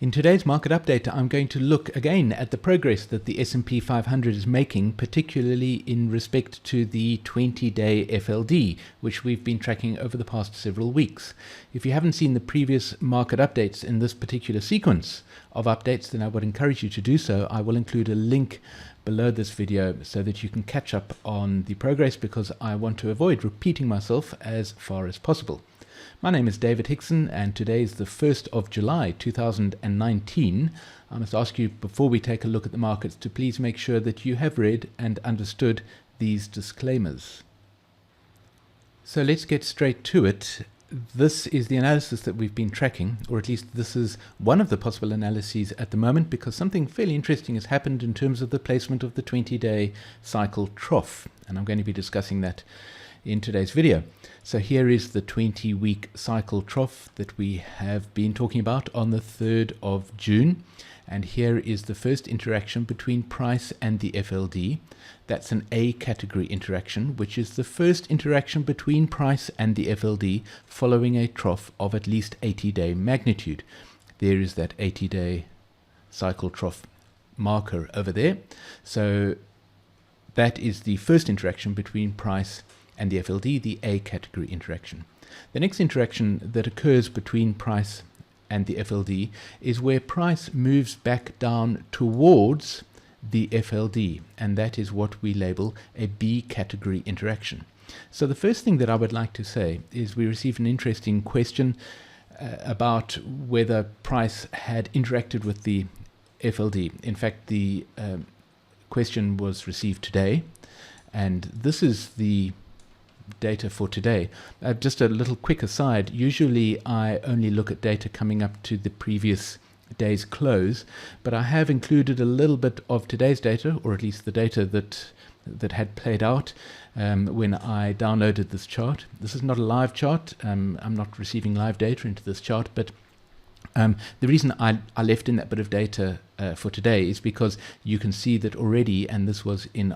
In today's market update, I'm going to look again at the progress that the S&P 500 is making, particularly in respect to the 20-day FLD, which we've been tracking over the past several weeks. If you haven't seen the previous market updates in this particular sequence of updates, then I would encourage you to do so. I will include a link below this video so that you can catch up on the progress, because I want to avoid repeating myself as far as possible. My name is David Hickson, and today is the 1st of July 2019. I must ask you, before we take a look at the markets, to please make sure that you have read and understood these disclaimers. So let's get straight to it. This is the analysis that we've been tracking, or at least this is one of the possible analyses at the moment, because something fairly interesting has happened in terms of the placement of the 20-day cycle trough, and I'm going to be discussing that in today's video. So here is the 20-week cycle trough that we have been talking about on the 3rd of June. And here is the first interaction between price and the FLD. That's an A category interaction, which is the first interaction between price and the FLD following a trough of at least 80-day magnitude. There is that 80-day cycle trough marker over there. So that is the first interaction between price and the FLD, the A category interaction. The next interaction that occurs between price and the FLD is where price moves back down towards the FLD, and that is what we label a B category interaction. So the first thing that I would like to say is we received an interesting question about whether price had interacted with the FLD. In fact, the question was received today, and this is the data for today. Just a little quick aside, usually I only look at data coming up to the previous day's close, but I have included a little bit of today's data, or at least the data that had played out when I downloaded this chart. This is not a live chart. I'm not receiving live data into this chart, but the reason I left in that bit of data for today is because you can see that already, and this was in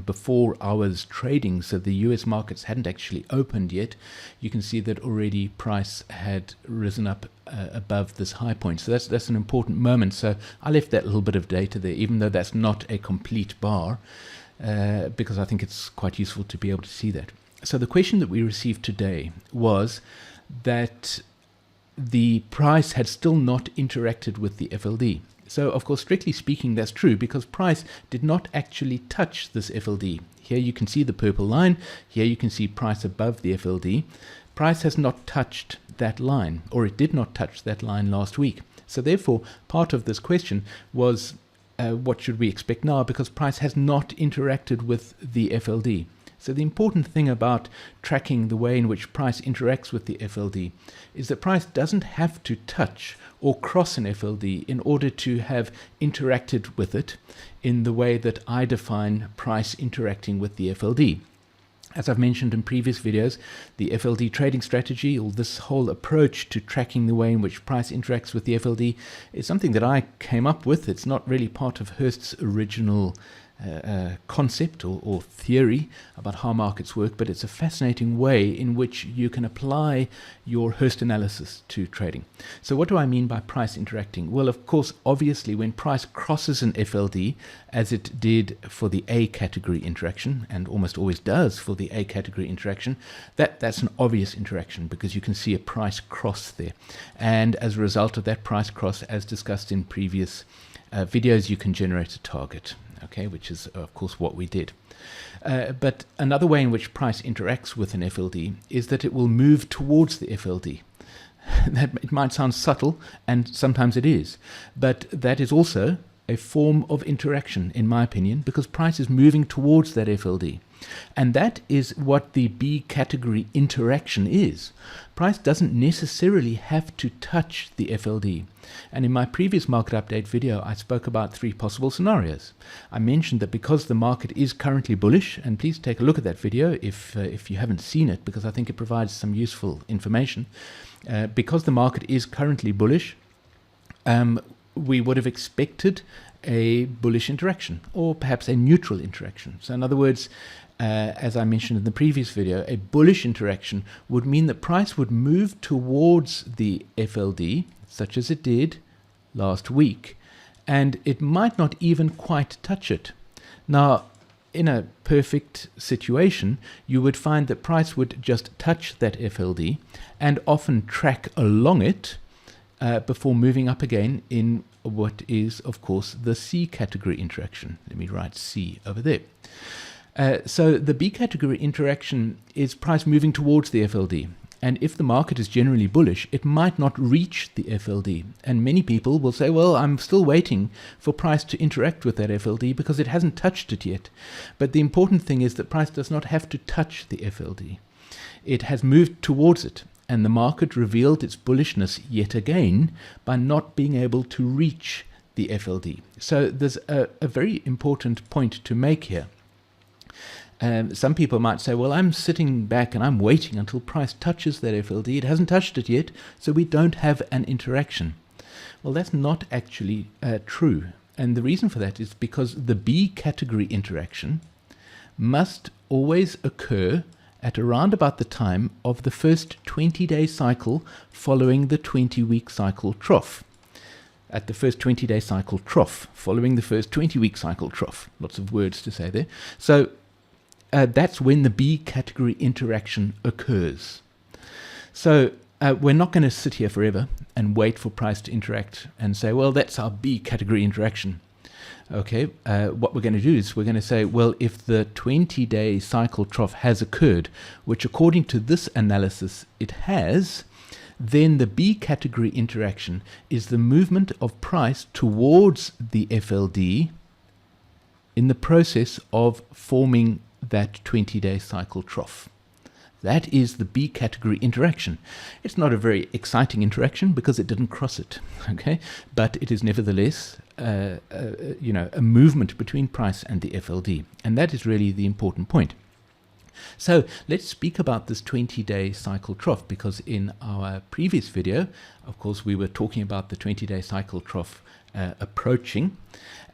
before hours trading, so the US markets hadn't actually opened yet, you can see that already price had risen up above this high point. So that's an important moment. So I left that little bit of data there, even though that's not a complete bar, because I think it's quite useful to be able to see that. So the question that we received today was that the price had still not interacted with the FLD. So, of course, strictly speaking, that's true, because price did not actually touch this FLD. Here you can see the purple line. Here you can see price above the FLD. Price has not touched that line, or it did not touch that line last week. So therefore, part of this question was, what should we expect now? Because price has not interacted with the FLD. So the important thing about tracking the way in which price interacts with the FLD is that price doesn't have to touch or cross an FLD in order to have interacted with it in the way that I define price interacting with the FLD. As I've mentioned in previous videos, the FLD trading strategy, or this whole approach to tracking the way in which price interacts with the FLD, is something that I came up with. It's not really part of Hurst's original concept or theory about how markets work, but it's a fascinating way in which you can apply your Hurst analysis to trading. So what do I mean by price interacting? Well, of course, obviously, when price crosses an FLD, as it did for the A category interaction, and almost always does for the A category interaction, that's an obvious interaction, because you can see a price cross there. And as a result of that price cross, as discussed in previous videos, you can generate a target. Okay, which is, of course, what we did. But another way in which price interacts with an FLD is that it will move towards the FLD. That it might sound subtle, and sometimes it is, but that is also a form of interaction, in my opinion, because price is moving towards that FLD. And that is what the B category interaction is. Price doesn't necessarily have to touch the FLD. And in my previous market update video, I spoke about 3 possible scenarios. I mentioned that because the market is currently bullish, and please take a look at that video if you haven't seen it, because I think it provides some useful information. Because the market is currently bullish, we would have expected a bullish interaction, or perhaps a neutral interaction. So in other words, as I mentioned in the previous video, a bullish interaction would mean that price would move towards the FLD, such as it did last week, and it might not even quite touch it. Now, in a perfect situation, you would find that price would just touch that FLD and often track along it before moving up again in what is, of course, the C category interaction. Let me write C over there. So the B category interaction is price moving towards the FLD. And if the market is generally bullish, it might not reach the FLD. And many people will say, well, I'm still waiting for price to interact with that FLD because it hasn't touched it yet. But the important thing is that price does not have to touch the FLD. It has moved towards it. And the market revealed its bullishness yet again by not being able to reach the FLD. So there's a very important point to make here. Some people might say, well, I'm sitting back and I'm waiting until price touches that FLD. It hasn't touched it yet, so we don't have an interaction. Well, that's not actually true. And the reason for that is because the B category interaction must always occur at around about the time of the first 20-day cycle following the 20-week cycle trough. At the first 20-day cycle trough, following the first 20-week cycle trough. Lots of words to say there. So that's when the B category interaction occurs. So we're not going to sit here forever and wait for price to interact and say, well, that's our B category interaction. Okay, what we're going to do is we're going to say, well, if the 20-day cycle trough has occurred, which according to this analysis it has, then the B category interaction is the movement of price towards the FLD in the process of forming that 20-day cycle trough. That is the B category interaction. It's not a very exciting interaction because it didn't cross it, okay? But it is nevertheless, a movement between price and the FLD, and that is really the important point. So let's speak about this 20-day cycle trough, because in our previous video, of course, we were talking about the 20-day cycle trough approaching,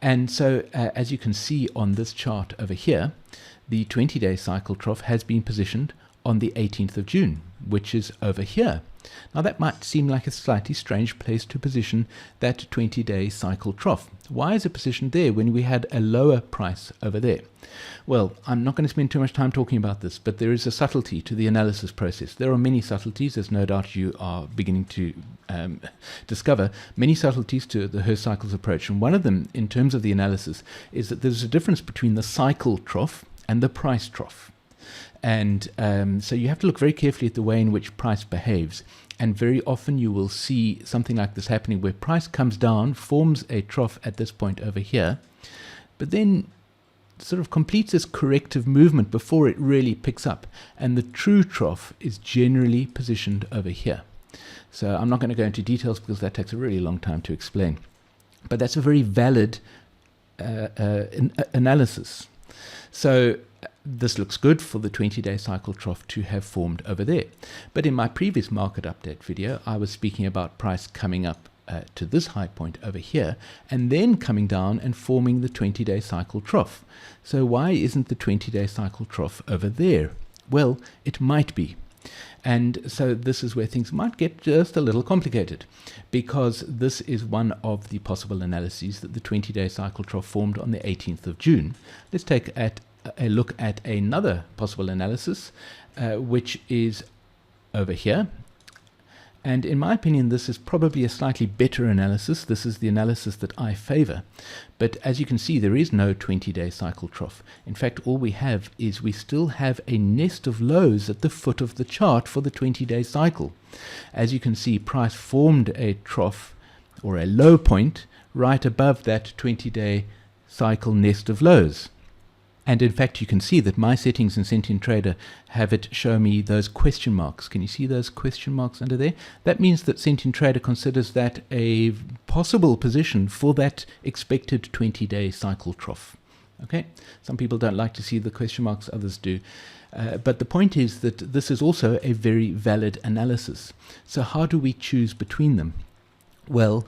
and so as you can see on this chart over here, the 20-day cycle trough has been positioned on the 18th of June, which is over here. Now that might seem like a slightly strange place to position that 20-day cycle trough. Why is it positioned there when we had a lower price over there? Well, I'm not going to spend too much time talking about this, but there is a subtlety to the analysis process. There are many subtleties, as no doubt you are beginning to discover, many subtleties to the Hurst cycles approach. And one of them, in terms of the analysis, is that there's a difference between the cycle trough and the price trough. And so you have to look very carefully at the way in which price behaves. And very often you will see something like this happening where price comes down, forms a trough at this point over here, but then sort of completes this corrective movement before it really picks up. And the true trough is generally positioned over here. So I'm not going to go into details because that takes a really long time to explain. But that's a very valid analysis. So this looks good for the 20-day cycle trough to have formed over there. But in my previous market update video, I was speaking about price coming up to this high point over here and then coming down and forming the 20-day cycle trough. So why isn't the 20-day cycle trough over there? Well, it might be. And so this is where things might get just a little complicated, because this is one of the possible analyses that the 20-day cycle trough formed on the 18th of June. Let's take a look at another possible analysis, which is over here. And in my opinion, this is probably a slightly better analysis. This is the analysis that I favor. But as you can see, there is no 20-day cycle trough. In fact, all we have is we still have a nest of lows at the foot of the chart for the 20-day cycle. As you can see, price formed a trough or a low point right above that 20-day cycle nest of lows. And in fact, you can see that my settings in Sentient Trader have it show me those question marks. Can you see those question marks under there? That means that Sentient Trader considers that a possible position for that expected 20-day cycle trough. Okay, some people don't like to see the question marks, others do. But the point is that this is also a very valid analysis. So how do we choose between them? Well,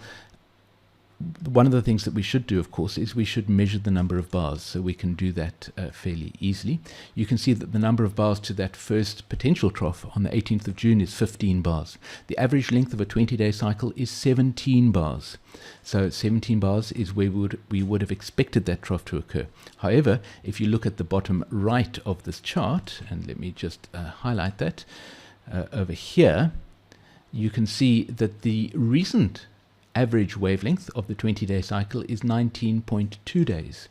one of the things that we should do, of course, is we should measure the number of bars, so we can do that fairly easily. You can see that the number of bars to that first potential trough on the 18th of June is 15 bars. The average length of a 20-day cycle is 17 bars. So 17 bars is where we would have expected that trough to occur. However, if you look at the bottom right of this chart, and let me just highlight that over here, you can see that the recent average wavelength of the 20-day cycle is 19.2 days.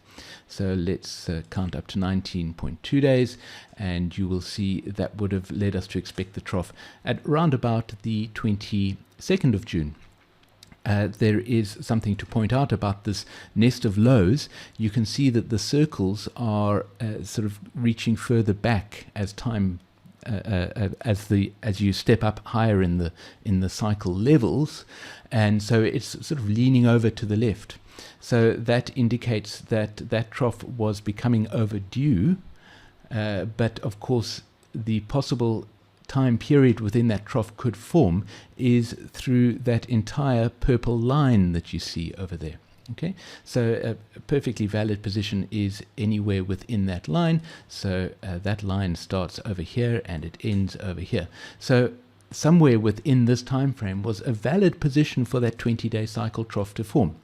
So let's count up to 19.2 days, and you will see that would have led us to expect the trough at around about the 22nd of June. There is something to point out about this nest of lows. You can see that the circles are sort of reaching further back as time as you step up higher in the cycle levels, and so it's sort of leaning over to the left. So that indicates that that trough was becoming overdue, but of course the possible time period within that trough could form is through that entire purple line that you see over there. Okay, so a perfectly valid position is anywhere within that line. So that line starts over here and it ends over here. So somewhere within this time frame was a valid position for that 20-day cycle trough to form.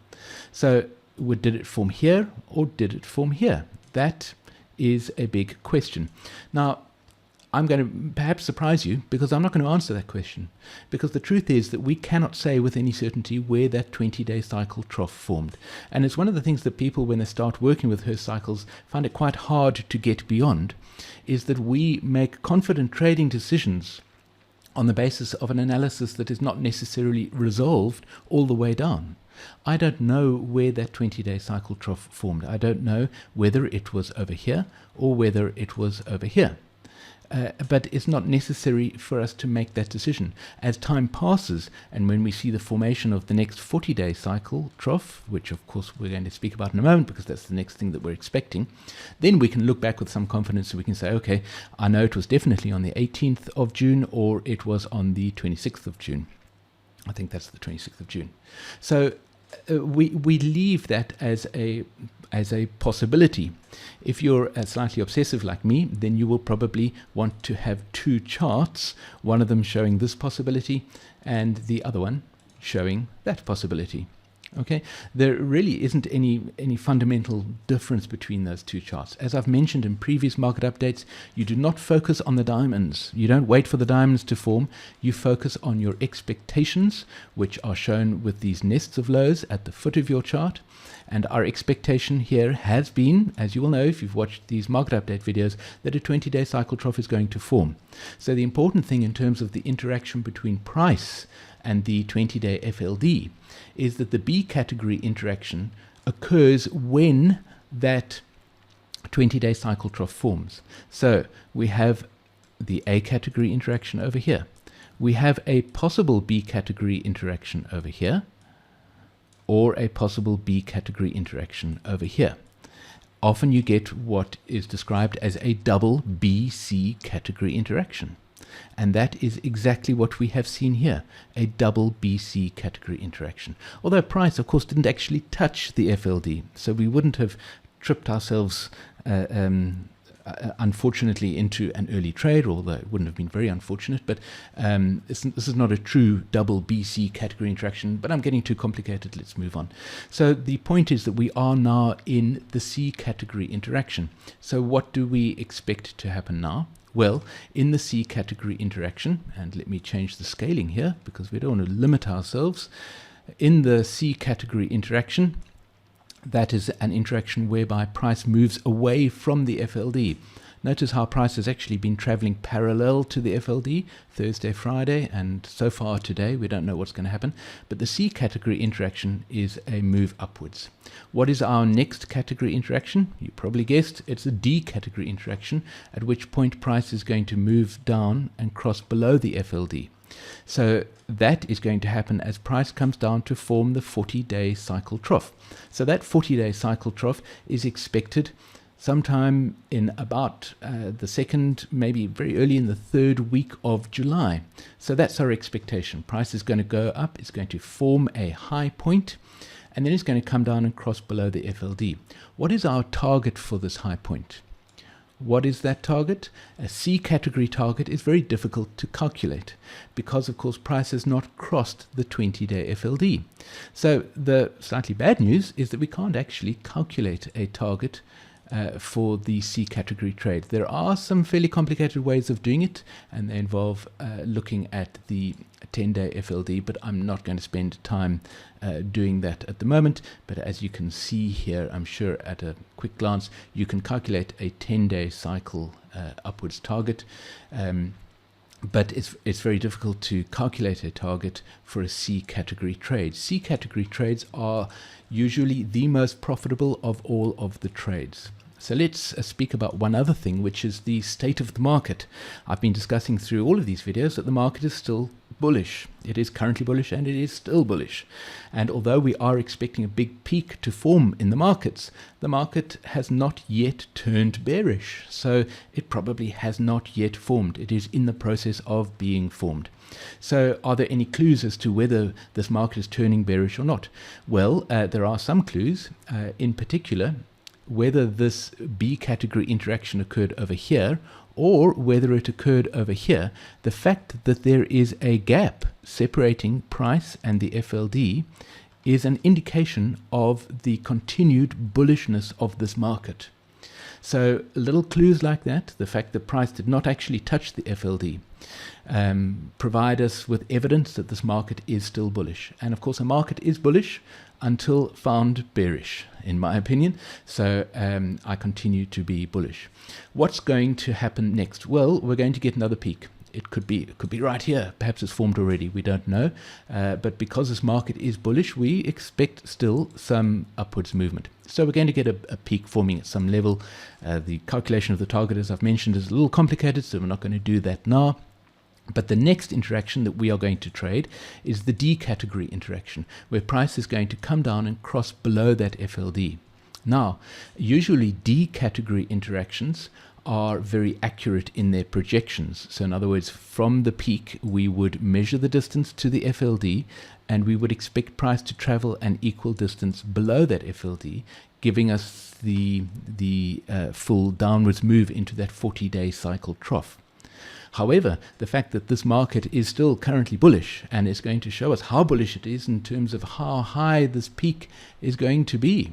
So did it form here or did it form here? That is a big question. Now, I'm going to perhaps surprise you, because I'm not going to answer that question, because the truth is that we cannot say with any certainty where that 20-day cycle trough formed. And it's one of the things that people, when they start working with Hurst cycles, find it quite hard to get beyond, is that we make confident trading decisions on the basis of an analysis that is not necessarily resolved all the way down. I don't know where that 20-day cycle trough formed. I don't know whether it was over here or whether it was over here. But it's not necessary for us to make that decision. As time passes, and when we see the formation of the next 40-day cycle trough, which of course we're going to speak about in a moment because that's the next thing that we're expecting, then we can look back with some confidence and we can say, okay, I know it was definitely on the 18th of June or it was on the 26th of June. I think that's the 26th of June. So we leave that as a possibility. If you're slightly obsessive like me, then you will probably want to have two charts, one of them showing this possibility and the other one showing that possibility. Okay, there really isn't any fundamental difference between those two charts. As I've mentioned in previous market updates, you do not focus on the diamonds. You don't wait for the diamonds to form. You focus on your expectations, which are shown with these nests of lows at the foot of your chart. And our expectation here has been, as you will know if you've watched these market update videos, that a 20-day cycle trough is going to form. So the important thing in terms of the interaction between price and the 20-day FLD is that the B category interaction occurs when that 20-day cycle trough forms. So we have the A category interaction over here. We have a possible B category interaction over here, or a possible B category interaction over here. Often you get what is described as a double BC category interaction. And that is exactly what we have seen here, a double BC category interaction. Although price, of course, didn't actually touch the FLD, so we wouldn't have tripped ourselves unfortunately into an early trade, although it wouldn't have been very unfortunate, but this is not a true double BC category interaction, but I'm getting too complicated. Let's move on. So the point is that we are now in the C category interaction. So what do we expect to happen now? Well, in the C category interaction, and let me change the scaling here because we don't want to limit ourselves. In the C category interaction, that is an interaction whereby price moves away from the FLD. Notice how price has actually been traveling parallel to the FLD Thursday, Friday, and so far today we don't know what's going to happen. But the C category interaction is a move upwards. What is our next category interaction? You probably guessed it's a D category interaction, at which point price is going to move down and cross below the FLD. So that is going to happen as price comes down to form the 40-day cycle trough. So that 40-day cycle trough is expected sometime in about the second, maybe very early in the third week of July. So that's our expectation. Price is going to go up, it's going to form a high point, and then it's going to come down and cross below the FLD. What is our target for this high point? What is that target? A C category target is very difficult to calculate because, of course, price has not crossed the 20-day FLD. So the slightly bad news is that we can't actually calculate a target for the C category trade. There are some fairly complicated ways of doing it, and they involve looking at the 10-day FLD, but I'm not going to spend time doing that at the moment. But as you can see here, I'm sure at a quick glance, you can calculate a 10-day cycle upwards target. But it's very difficult to calculate a target for a C category trade. C category trades are usually the most profitable of all of the trades. So let's speak about one other thing, which is the state of the market. I've been discussing through all of these videos that the market is still bullish. It is currently bullish and it is still bullish. And although we are expecting a big peak to form in the market has not yet turned bearish. So it probably has not yet formed. It is in the process of being formed. So are there any clues as to whether this market is turning bearish or not? Well, there are some clues, in particular, whether this B category interaction occurred over here or whether it occurred over here. The fact that there is a gap separating price and the FLD is an indication of the continued bullishness of this market. So little clues like that, the fact that price did not actually touch the FLD, provide us with evidence that this market is still bullish. And of course, a market is bullish until found bearish, in my opinion. So I continue to be bullish. What's going to happen next? Well, we're going to get another peak. It could be right here. Perhaps it's formed already. We don't know. But because this market is bullish, we expect still some upwards movement. So we're going to get a peak forming at some level. The calculation of the target, as I've mentioned, is a little complicated, so we're not going to do that now. But the next interaction that we are going to trade is the D category interaction, where price is going to come down and cross below that FLD. Now, usually D category interactions are very accurate in their projections. So in other words, from the peak, we would measure the distance to the FLD, and we would expect price to travel an equal distance below that FLD, giving us the full downwards move into that 40-day cycle trough. However, the fact that this market is still currently bullish and is going to show us how bullish it is in terms of how high this peak is going to be.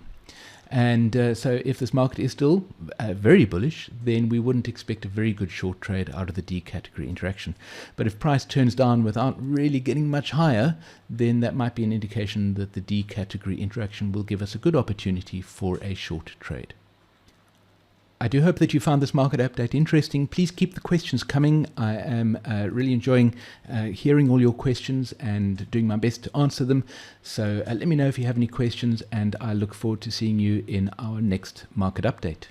And so if this market is still very bullish, then we wouldn't expect a very good short trade out of the D category interaction. But if price turns down without really getting much higher, then that might be an indication that the D category interaction will give us a good opportunity for a short trade. I do hope that you found this market update interesting. Please keep the questions coming. I am really enjoying hearing all your questions and doing my best to answer them. So let me know if you have any questions, and I look forward to seeing you in our next market update.